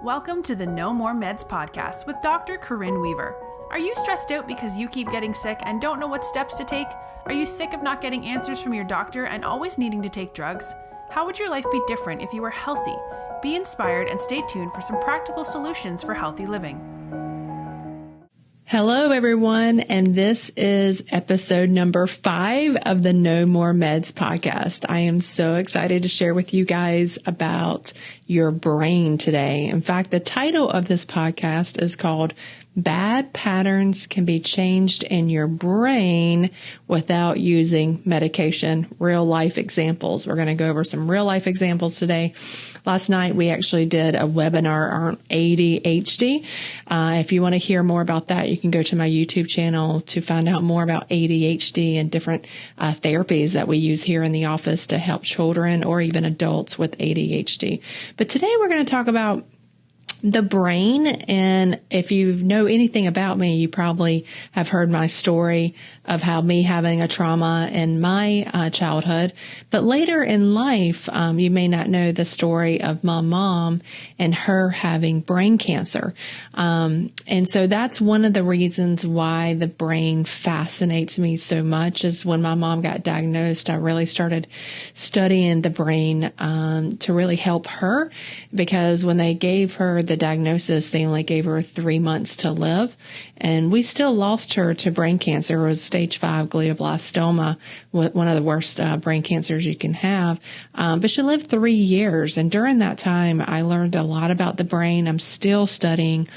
Welcome to the No More Meds podcast with Dr. Corinne Weaver. Are you stressed out because you keep getting sick and don't know what steps to take? Are you sick of not getting answers from your doctor and always needing to take drugs? How would your life be different if you were healthy? Be inspired and stay tuned for some practical solutions for healthy living. Hello, everyone, and this is episode number 5 of the No More Meds podcast. I am so excited to share with you guys about your brain today. In fact, the title of this podcast is called Bad Patterns Can Be Changed in Your Brain Without Using Medication. Real life examples. We're going to go over some real life examples today. Last night, we actually did a webinar on ADHD. If you want to hear more about that, you can go to my YouTube channel to find out more about ADHD and different therapies that we use here in the office to help children or even adults with ADHD. But today, we're going to talk about the brain. And if you know anything about me, you probably have heard my story of how me having a trauma in my childhood. But later in life, you may not know the story of my mom and her having brain cancer. And so that's one of the reasons why the brain fascinates me so much is when my mom got diagnosed, I really started studying the brain to really help her, because when they gave her the diagnosis, they only gave her 3 months to live. And we still lost her to brain cancer. It was stage 5 glioblastoma, one of the worst brain cancers you can have. But she lived 3 years. And during that time, I learned a lot about the brain. I'm still studying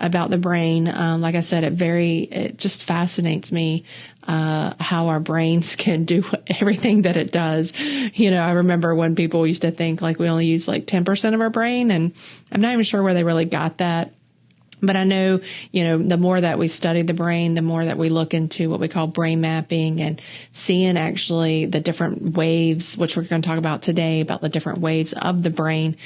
about the brain. Like I said, it just fascinates me how our brains can do everything that it does. You know, I remember when people used to think like we only use like 10% of our brain, and I'm not even sure where they really got that. But I know, the more that we study the brain, the more that we look into what we call brain mapping and seeing actually the different waves, which we're going to talk about today, about the different waves of the brain.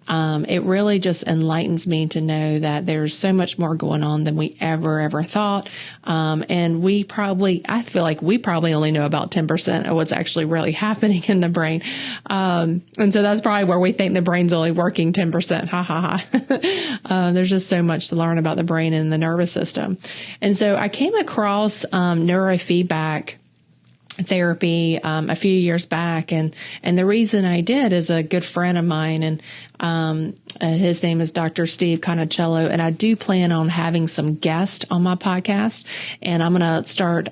It really just enlightens me to know that there's so much more going on than we ever thought. And I feel like we probably only know about 10% of what's actually really happening in the brain. And so that's probably where we think the brain's only working 10%. Ha ha ha. There's just so much to learn about the brain and the nervous system. And so I came across, neurofeedback therapy a few years back, and the reason I did is a good friend of mine, and his name is Dr. Steve Conicello, and I do plan on having some guests on my podcast, and I'm going to start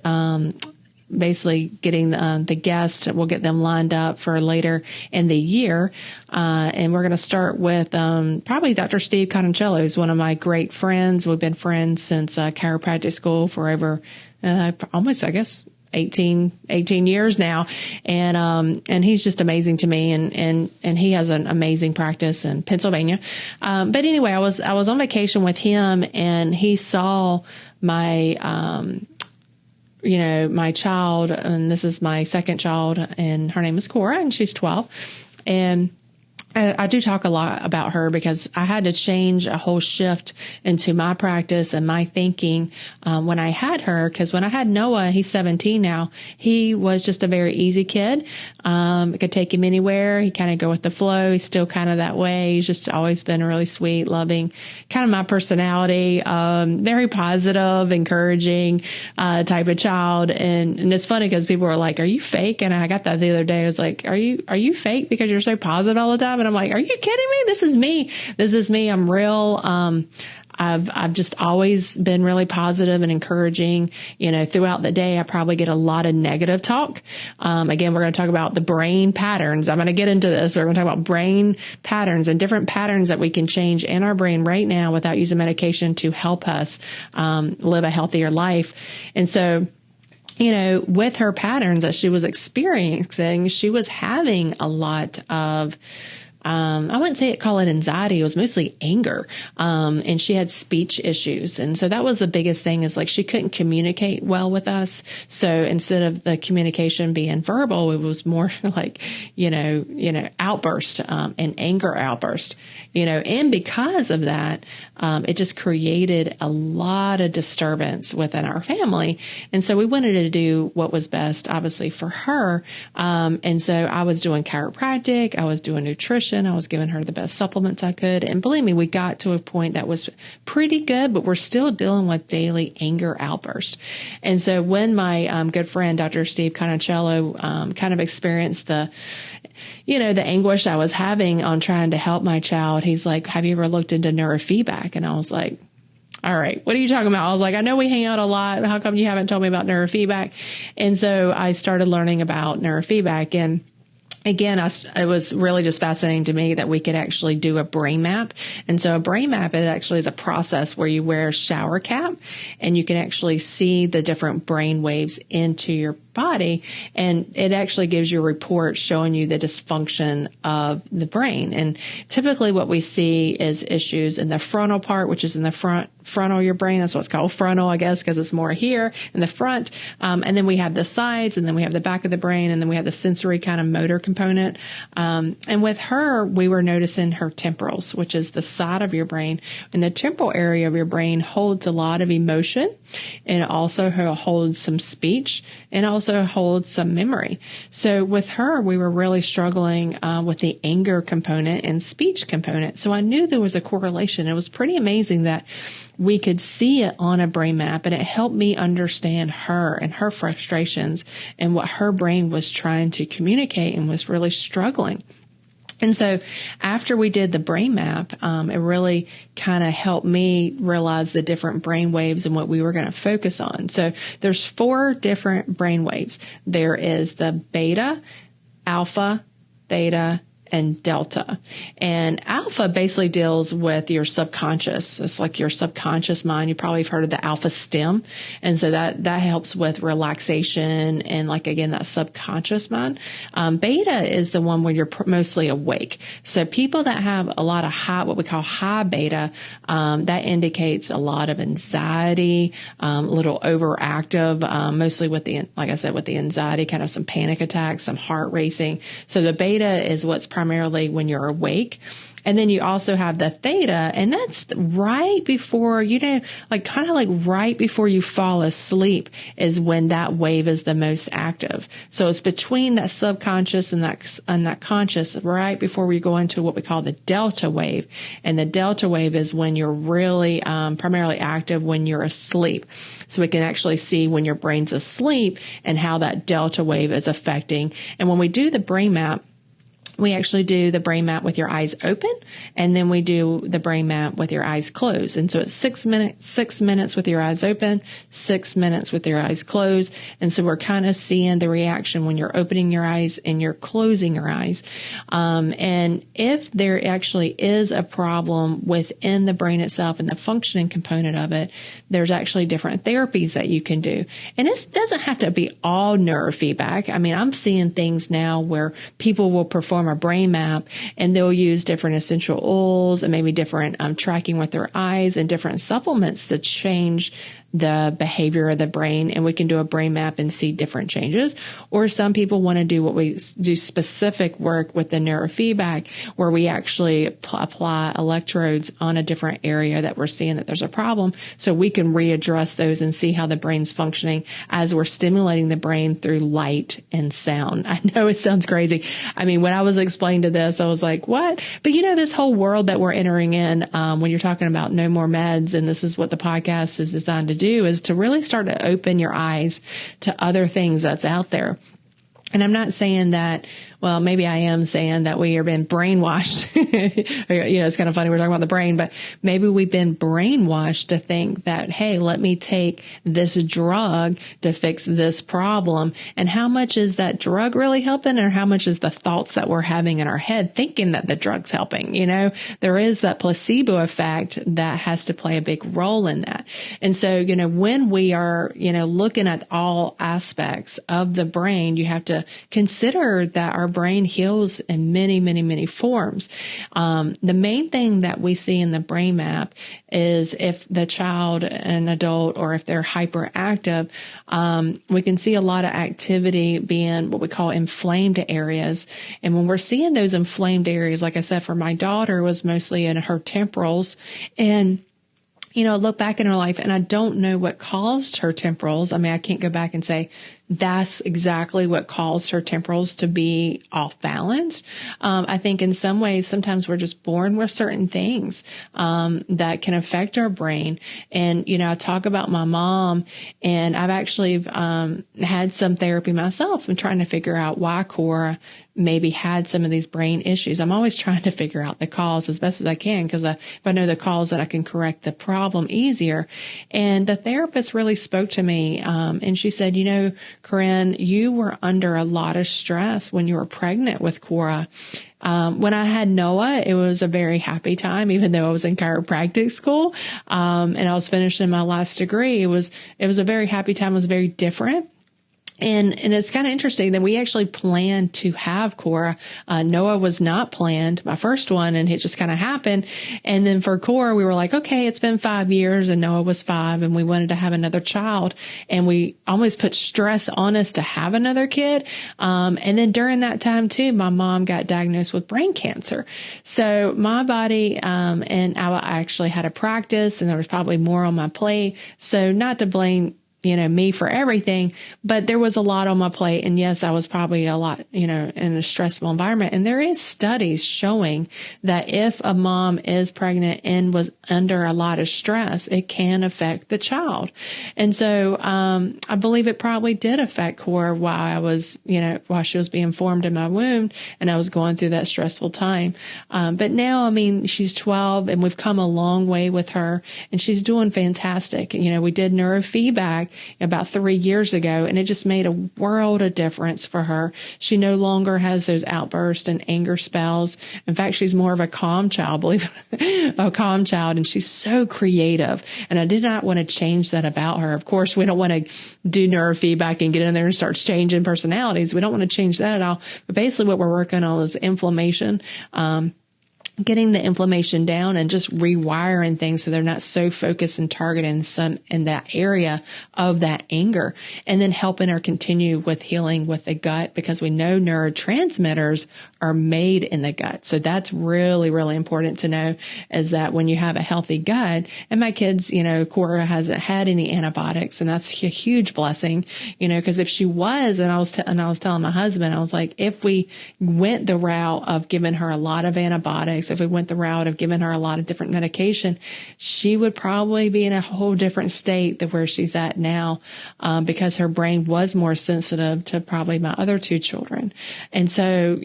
basically getting the guests. We'll get them lined up for later in the year. And we're going to start with probably Dr. Steve Conicello is one of my great friends. We've been friends since chiropractic school for over almost, I guess, 18 years now. And he's just amazing to me. And he has an amazing practice in Pennsylvania. But anyway, I was on vacation with him, and he saw my, my child, and this is my second child, and her name is Cora, and she's 12. And I do talk a lot about her because I had to change a whole shift into my practice and my thinking when I had her. Because when I had Noah, he's 17 now, he was just a very easy kid. I could take him anywhere. He kind of go with the flow. He's still kind of that way. He's just always been really sweet, loving, kind of my personality, very positive, encouraging type of child. And it's funny because people were like, "Are you fake?" And I got that the other day. I was like, "Are you fake because you're so positive all the time?" And I'm like, "Are you kidding me? This is me. This is me. I'm real." I've just always been really positive and encouraging. Throughout the day, I probably get a lot of negative talk. Again, we're going to talk about the brain patterns. I'm going to get into this. We're going to talk about brain patterns and different patterns that we can change in our brain right now without using medication to help us live a healthier life. And so, with her patterns that she was experiencing, she was having a lot of I wouldn't call it anxiety. It was mostly anger. And she had speech issues. And so that was the biggest thing, is like she couldn't communicate well with us. So instead of the communication being verbal, it was more like, outburst, and anger outburst, and because of that, it just created a lot of disturbance within our family. And so we wanted to do what was best, obviously, for her. And so I was doing chiropractic, I was doing nutrition, medication. I was giving her the best supplements I could. And believe me, we got to a point that was pretty good, but we're still dealing with daily anger outbursts. And so when my good friend, Dr. Steve Conicello, kind of experienced the anguish I was having on trying to help my child, he's like, have you ever looked into neurofeedback? And I was like, all right, what are you talking about? I was like, I know we hang out a lot. How come you haven't told me about neurofeedback? And so I started learning about neurofeedback. And again, it was really just fascinating to me that we could actually do a brain map. And so a brain map is a process where you wear a shower cap and you can actually see the different brain waves into your body. And it actually gives you a report showing you the dysfunction of the brain. And typically what we see is issues in the frontal part, which is in the frontal of your brain. That's what's called frontal, I guess, because it's more here in the front. And then we have the sides, and then we have the back of the brain, and then we have the sensory kind of motor component. And with her, we were noticing her temporals, which is the side of your brain. And the temporal area of your brain holds a lot of emotion, and it also holds some speech, and also holds some memory. So with her, we were really struggling with the anger component and speech component. So I knew there was a correlation. It was pretty amazing that we could see it on a brain map, and it helped me understand her and her frustrations and what her brain was trying to communicate and was really struggling. And so after we did the brain map, it really kind of helped me realize the different brain waves and what we were going to focus on. So there's 4 different brain waves. There is the beta, alpha, theta, and delta. And alpha basically deals with your subconscious. It's like your subconscious mind. You probably have heard of the alpha stem. And so that helps with relaxation and, like, again, that subconscious mind. Beta is the one where you're mostly awake. So people that have a lot of what we call high beta, that indicates a lot of anxiety, a little overactive, mostly with like I said, with the anxiety, kind of some panic attacks, some heart racing. So the beta is what's primarily when you're awake. And then you also have the theta, and that's right before, kind of like right before you fall asleep is when that wave is the most active. So it's between that subconscious and that conscious, right before we go into what we call the delta wave. And the delta wave is when you're really primarily active when you're asleep. So we can actually see when your brain's asleep and how that delta wave is affecting. And when we do the brain map, we actually do the brain map with your eyes open, and then we do the brain map with your eyes closed. And so it's 6 minutes with your eyes open, 6 minutes with your eyes closed. And so we're kind of seeing the reaction when you're opening your eyes and you're closing your eyes. And if there actually is a problem within the brain itself and the functioning component of it, there's actually different therapies that you can do. And it doesn't have to be all neurofeedback. I mean, I'm seeing things now where people will perform a brain map and they'll use different essential oils and maybe different tracking with their eyes and different supplements to change the behavior of the brain, and we can do a brain map and see different changes. Or some people want to do what we do specific work with the neurofeedback, where we actually apply electrodes on a different area that we're seeing that there's a problem, so we can readdress those and see how the brain's functioning as we're stimulating the brain through light and sound. I know it sounds crazy. I mean, when I was explained to this, I was like, what? But this whole world that we're entering in, when you're talking about no more meds, and this is what the podcast is designed to do, is to really start to open your eyes to other things that's out there. And I'm not saying that, well, maybe I am saying that we have been brainwashed. It's kind of funny we're talking about the brain, but maybe we've been brainwashed to think that, hey, let me take this drug to fix this problem. And how much is that drug really helping, or how much is the thoughts that we're having in our head thinking that the drug's helping? There is that placebo effect that has to play a big role in that. And so, when we are, looking at all aspects of the brain, you have to consider that our brain heals in many, many, many forms. The main thing that we see in the brain map is if the child, an adult, or if they're hyperactive, we can see a lot of activity being what we call inflamed areas. And when we're seeing those inflamed areas, like I said, for my daughter, was mostly in her temporals. And look back in her life, and I don't know what caused her temporals. I mean, I can't go back and say that's exactly what caused her temporals to be off balance. I think in some ways, sometimes we're just born with certain things, that can affect our brain. And, I talk about my mom, and I've actually, had some therapy myself and trying to figure out why Cora maybe had some of these brain issues. I'm always trying to figure out the cause as best as I can, because if I know the cause, that I can correct the problem easier. And the therapist really spoke to me, and she said, Corinne, you were under a lot of stress when you were pregnant with Cora. When I had Noah, it was a very happy time, even though I was in chiropractic school, and I was finishing my last degree. It was a very happy time. It was very different. And it's kind of interesting that we actually planned to have Cora. Noah was not planned, my first one, and it just kind of happened. And then for Cora, we were like, okay, it's been 5 years and Noah was 5 and we wanted to have another child. And we almost put stress on us to have another kid. And then during that time too, my mom got diagnosed with brain cancer. So my body, and I actually had a practice, and there was probably more on my plate. So not to blame me for everything, but there was a lot on my plate. And yes, I was probably a lot, in a stressful environment. And there is studies showing that if a mom is pregnant and was under a lot of stress, it can affect the child. And so, I believe it probably did affect Cora while I was, while she was being formed in my womb and I was going through that stressful time. But now, she's 12 and we've come a long way with her and she's doing fantastic. We did neurofeedback about 3 years ago, and it just made a world of difference for her. She no longer has those outbursts and anger spells. In fact, she's more of a calm child, believe it, a calm child, and she's so creative. And I did not want to change that about her. Of course, we don't want to do neurofeedback and get in there and start changing personalities. We don't want to change that at all. But basically what we're working on is inflammation, getting the inflammation down and just rewiring things so they're not so focused and targeted in that area of that anger, and then helping her continue with healing with the gut, because we know neurotransmitters are made in the gut. So that's really, really important to know, is that when you have a healthy gut, and my kids, Cora hasn't had any antibiotics, and that's a huge blessing, because if she was, and I was telling my husband, I was like, if we went the route of giving her a lot of antibiotics, if we went the route of giving her a lot of different medication, she would probably be in a whole different state than where she's at now, because her brain was more sensitive to probably my other 2 children. And so,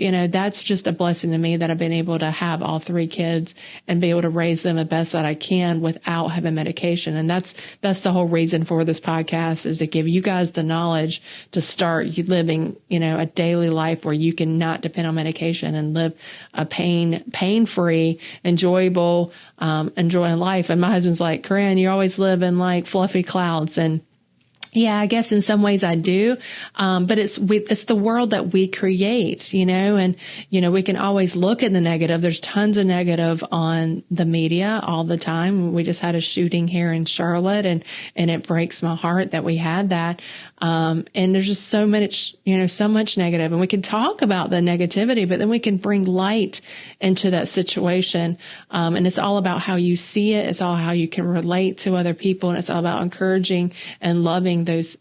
that's just a blessing to me that I've been able to have all 3 kids and be able to raise them the best that I can without having medication. And that's the whole reason for this podcast, is to give you guys the knowledge to start living, a daily life where you can not depend on medication and live a pain-free, enjoyable, enjoying life. And my husband's like, Corinne, you always live in like fluffy clouds. And yeah, I guess in some ways I do. But it's the world that we create, and, we can always look at the negative. There's tons of negative on the media all the time. We just had a shooting here in Charlotte, and it breaks my heart that we had that. And there's just so much, so much negative, and we can talk about the negativity, but then we can bring light into that situation. And it's all about how you see it. It's all how you can relate to other people. And it's all about encouraging and loving those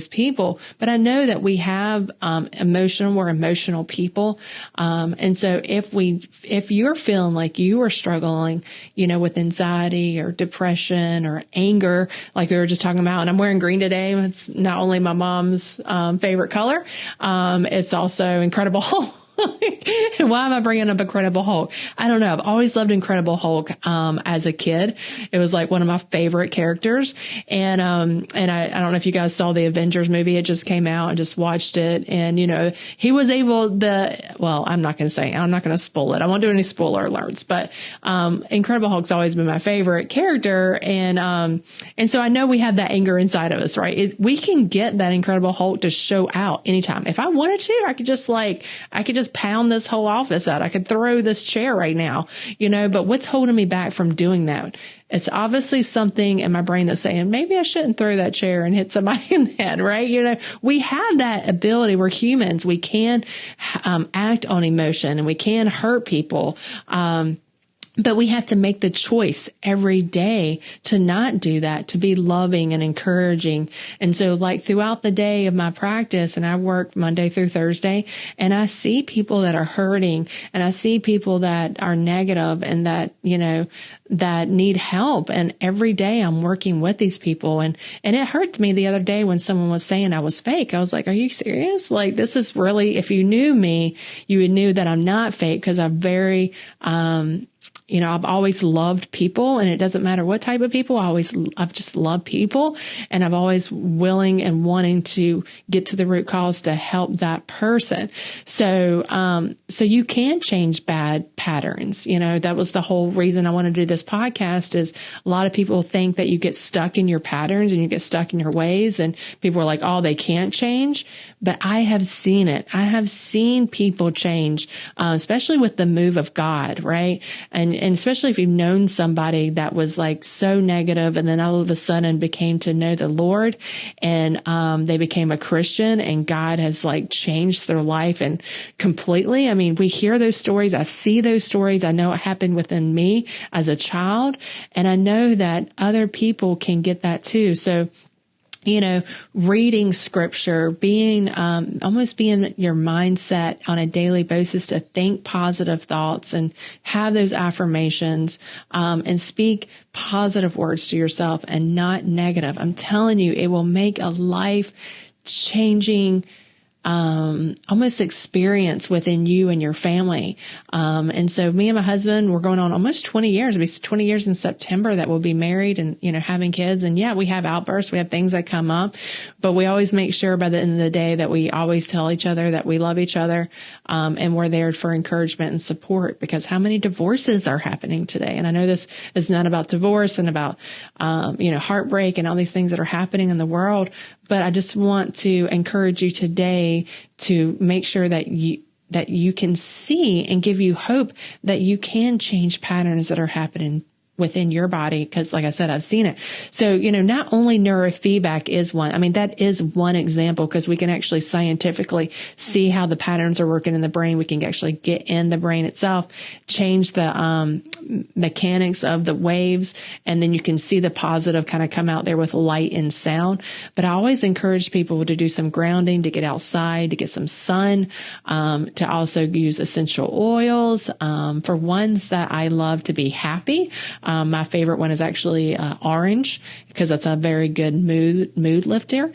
people. But I know that we have, we're emotional people. And so if you're feeling like you are struggling, with anxiety or depression or anger, like we were just talking about, and I'm wearing green today. It's not only my mom's, favorite color. It's also Incredible Hulk. And why am I bringing up Incredible Hulk? I don't know. I've always loved Incredible Hulk, as a kid. It was like one of my favorite characters. And I don't know if you guys saw the Avengers movie. It just came out and just watched it. And, he was I'm not going to spoil it. I won't do any spoiler alerts, but, Incredible Hulk's always been my favorite character. And so I know we have that anger inside of us, right? We can get that Incredible Hulk to show out anytime. If I wanted to, I could just pound this whole office out. I could throw this chair right now, but what's holding me back from doing that? It's obviously something in my brain that's saying, maybe I shouldn't throw that chair and hit somebody in the head, right? We have that ability. We're humans. We can, act on emotion, and we can hurt people. But we have to make the choice every day to not do that, to be loving and encouraging. And so like throughout the day of my practice, and I work Monday through Thursday, and I see people that are hurting, and I see people that are negative and that, that need help. And every day I'm working with these people. And it hurt me the other day when someone was saying I was fake. I was like, are you serious? Like, this is really, if you knew me, you would knew that I'm not fake, because I'm very, I've always loved people, and it doesn't matter what type of people. I've just loved people, and I'm always willing and wanting to get to the root cause to help that person. So you can change bad patterns. That was the whole reason I wanted to do this podcast. Is a lot of people think that you get stuck in your patterns and you get stuck in your ways, and people are like, oh, they can't change. But I have seen it. I have seen people change, especially with the move of God, right? And especially if you've known somebody that was like so negative, and then all of a sudden became to know the Lord, and they became a Christian, and God has like changed their life and completely. I mean, we hear those stories. I see those stories. I know it happened within me as a child, and I know that other people can get that too. So, reading scripture, being, almost being your mindset on a daily basis to think positive thoughts and have those affirmations, and speak positive words to yourself and not negative. I'm telling you, it will make a life changing almost experience within you and your family. And so me and my husband, we're going on almost 20 years. It'll be 20 years in September that we'll be married and, having kids. And yeah, we have outbursts. We have things that come up, but we always make sure by the end of the day that we always tell each other that we love each other. And we're there for encouragement and support, because how many divorces are happening today? And I know this is not about divorce and about, heartbreak and all these things that are happening in the world. But I just want to encourage you today to make sure that you can see and give you hope that you can change patterns that are happening within your body. Because like I said, I've seen it. So, not only neurofeedback is one. I mean, that is one example, because we can actually scientifically see how the patterns are working in the brain. We can actually get in the brain itself, change the mechanics of the waves, and then you can see the positive kind of come out there with light and sound. But I always encourage people to do some grounding, to get outside, to get some sun, to also use essential oils, for ones that I love to be happy. My favorite one is actually orange, because that's a very good mood lifter.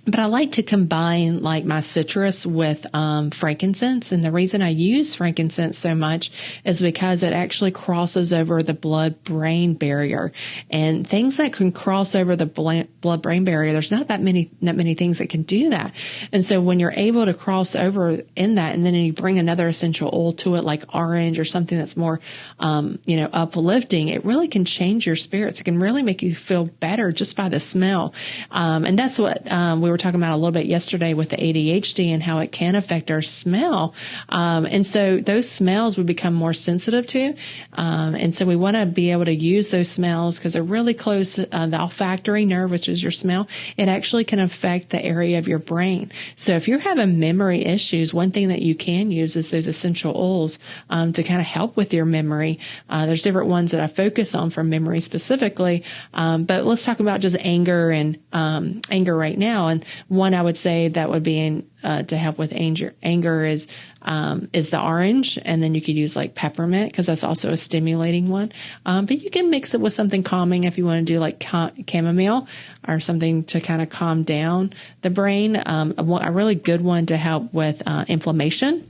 But I like to combine like my citrus with frankincense. And the reason I use frankincense so much is because it actually crosses over the blood-brain barrier. And things that can cross over the blood-brain barrier, there's not that many things that can do that. And so when you're able to cross over in that, and then you bring another essential oil to it, like orange or something that's more, uplifting, it really can change your spirits. It can really make you feel better just by the smell. And that's what we were talking about a little bit yesterday with the ADHD and how it can affect our smell. And so those smells we become more sensitive to. And so we want to be able to use those smells because they're really close. The olfactory nerve, which is your smell, it actually can affect the area of your brain. So if you're having memory issues, one thing that you can use is those essential oils to kind of help with your memory. There's different ones that I focus on for memory specifically. But let's talk about just anger and anger right now. And one I would say that would be to help with anger is the orange. And then you could use like peppermint because that's also a stimulating one. But you can mix it with something calming if you want to do like chamomile or something to kind of calm down the brain. A really good one to help with inflammation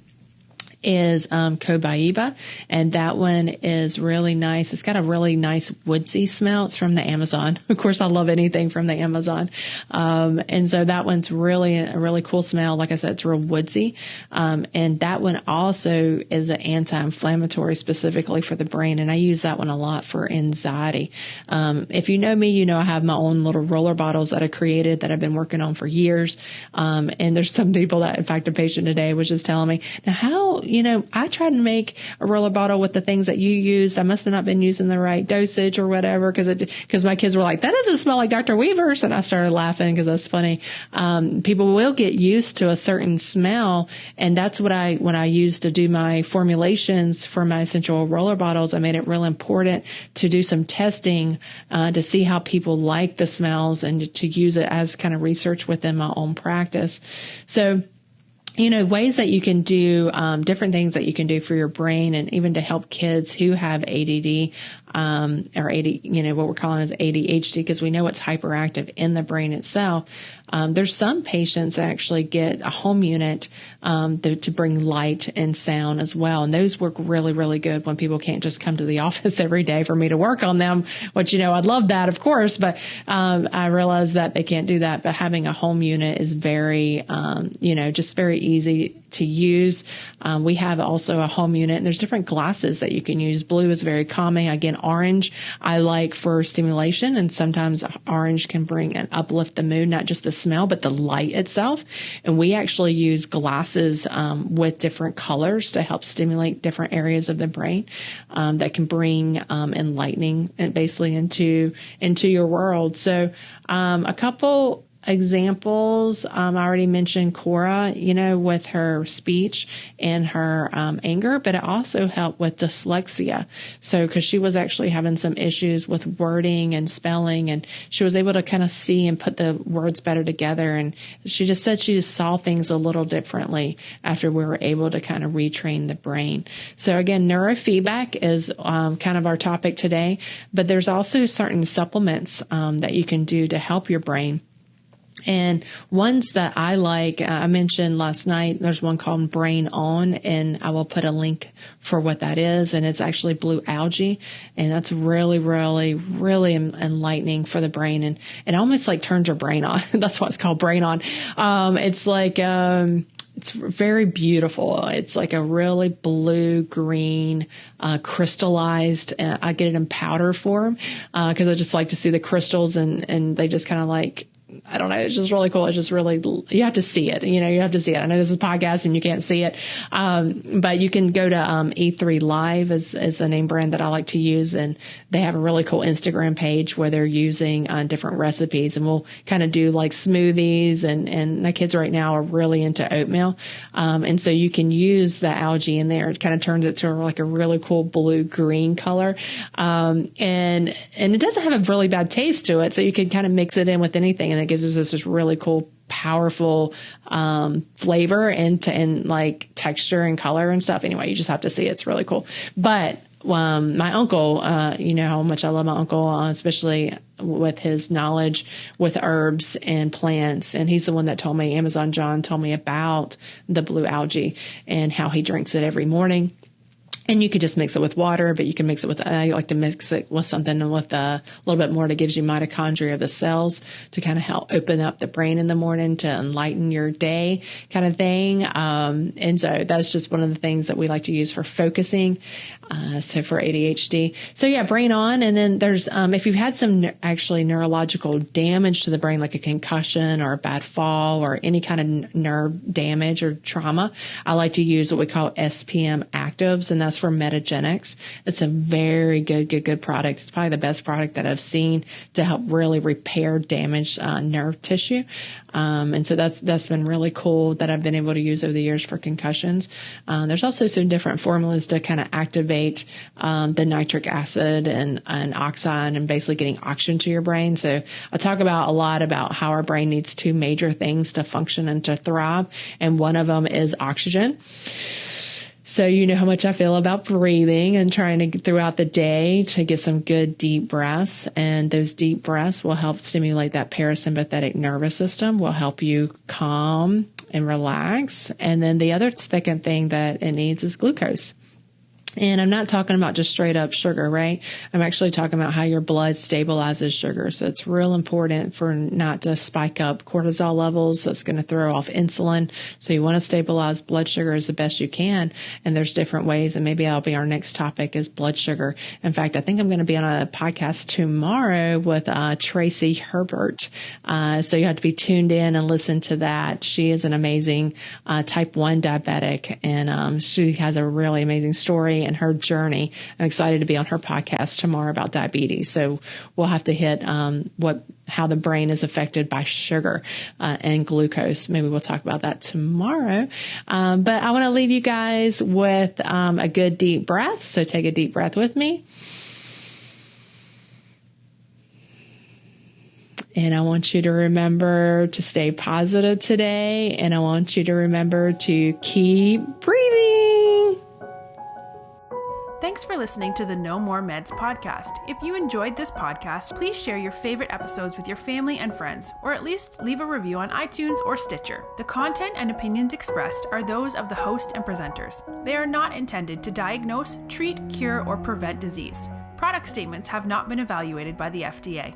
is cobaiba, and that one is really nice. It's got a really nice woodsy smell. It's from the Amazon. Of course, I love anything from the Amazon. And so that one's really a really cool smell. Like I said, it's real woodsy. And that one also is an anti-inflammatory specifically for the brain. And I use that one a lot for anxiety. If you know me, you know I have my own little roller bottles that I created that I've been working on for years. And there's some people that, in fact, a patient today was just telling me, now how, I tried to make a roller bottle with the things that you used. I must have not been using the right dosage or whatever, because my kids were like, that doesn't smell like Dr. Weaver's. And I started laughing because that's funny. People will get used to a certain smell. And that's when I used to do my formulations for my essential oil roller bottles, I made it real important to do some testing, to see how people like the smells and to use it as kind of research within my own practice. So, ways that you can do, different things that you can do for your brain, and even to help kids who have ADD, or what we're calling as ADHD, because we know it's hyperactive in the brain itself. There's some patients that actually get a home unit, to bring light and sound as well. And those work really, really good when people can't just come to the office every day for me to work on them, which, I'd love that, of course, but, I realize that they can't do that. But having a home unit is very, just very easy to use. We have also a home unit, and there's different glasses that you can use. Blue is very calming. Again, orange I like for stimulation, and sometimes orange can bring and uplift the mood, not just the smell, but the light itself. And we actually use glasses with different colors to help stimulate different areas of the brain that can bring enlightening and basically into your world. So a couple examples. I already mentioned Cora, with her speech and her anger, but it also helped with dyslexia. So, because she was actually having some issues with wording and spelling, and she was able to kind of see and put the words better together. And she just said she just saw things a little differently after we were able to kind of retrain the brain. So again, neurofeedback is kind of our topic today, but there's also certain supplements that you can do to help your brain. And ones that I like, I mentioned last night, there's one called Brain On, and I will put a link for what that is. And it's actually blue algae. And that's really, really, really enlightening for the brain. And it almost like turns your brain on. That's why it's called Brain On. It's like, it's very beautiful. It's like a really blue, green, crystallized. I get it in powder form, cause I just like to see the crystals, and they just kind of like, I don't know. It's just really cool. It's just really, you have to see it. You have to see it. I know this is a podcast and you can't see it. But you can go to, E3 Live is the name brand that I like to use. And they have a really cool Instagram page where they're using, different recipes, and we'll kind of do like smoothies, and my kids right now are really into oatmeal. And so you can use the algae in there. It kind of turns it to like a really cool blue green color. And it doesn't have a really bad taste to it. So you can kind of mix it in with anything, and it gives us this really cool, powerful flavor and like texture and color and stuff. Anyway, you just have to see it. It's really cool. But my uncle, you know how much I love my uncle, especially with his knowledge with herbs and plants. And he's the one that told me, Amazon John told me about the blue algae and how he drinks it every morning. And you could just mix it with water, but you can mix it with, I like to mix it with something with a little bit more that gives you mitochondria of the cells to kind of help open up the brain in the morning to enlighten your day kind of thing. And so that's just one of the things that we like to use for focusing. So for ADHD. So yeah, Brain On. And then there's, if you've had some actually neurological damage to the brain, like a concussion or a bad fall or any kind of nerve damage or trauma, I like to use what we call SPM actives, and that's for Metagenics. It's a very good product. It's probably the best product that I've seen to help really repair damaged nerve tissue. And so that's been really cool that I've been able to use over the years for concussions. There's also some different formulas to kind of activate the nitric acid and oxide, and basically getting oxygen to your brain. So I talk about a lot about how our brain needs two major things to function and to thrive, and one of them is oxygen. So you know how much I feel about breathing and trying to get throughout the day to get some good deep breaths. And those deep breaths will help stimulate that parasympathetic nervous system, will help you calm and relax. And then the other second thing that it needs is glucose. And I'm not talking about just straight up sugar, right? I'm actually talking about how your blood stabilizes sugar. So it's real important for not to spike up cortisol levels. That's going to throw off insulin. So you want to stabilize blood sugar as the best you can. And there's different ways. And maybe that'll be our next topic is blood sugar. In fact, I think I'm going to be on a podcast tomorrow with Tracy Herbert. So you have to be tuned in and listen to that. She is an amazing type 1 diabetic, and she has a really amazing story and her journey. I'm excited to be on her podcast tomorrow about diabetes. So we'll have to hit how the brain is affected by sugar and glucose. Maybe we'll talk about that tomorrow. But I want to leave you guys with a good deep breath. So take a deep breath with me. And I want you to remember to stay positive today. And I want you to remember to keep breathing. Thanks for listening to the No More Meds podcast. If you enjoyed this podcast, please share your favorite episodes with your family and friends, or at least leave a review on iTunes or Stitcher. The content and opinions expressed are those of the host and presenters. They are not intended to diagnose, treat, cure, or prevent disease. Product statements have not been evaluated by the FDA.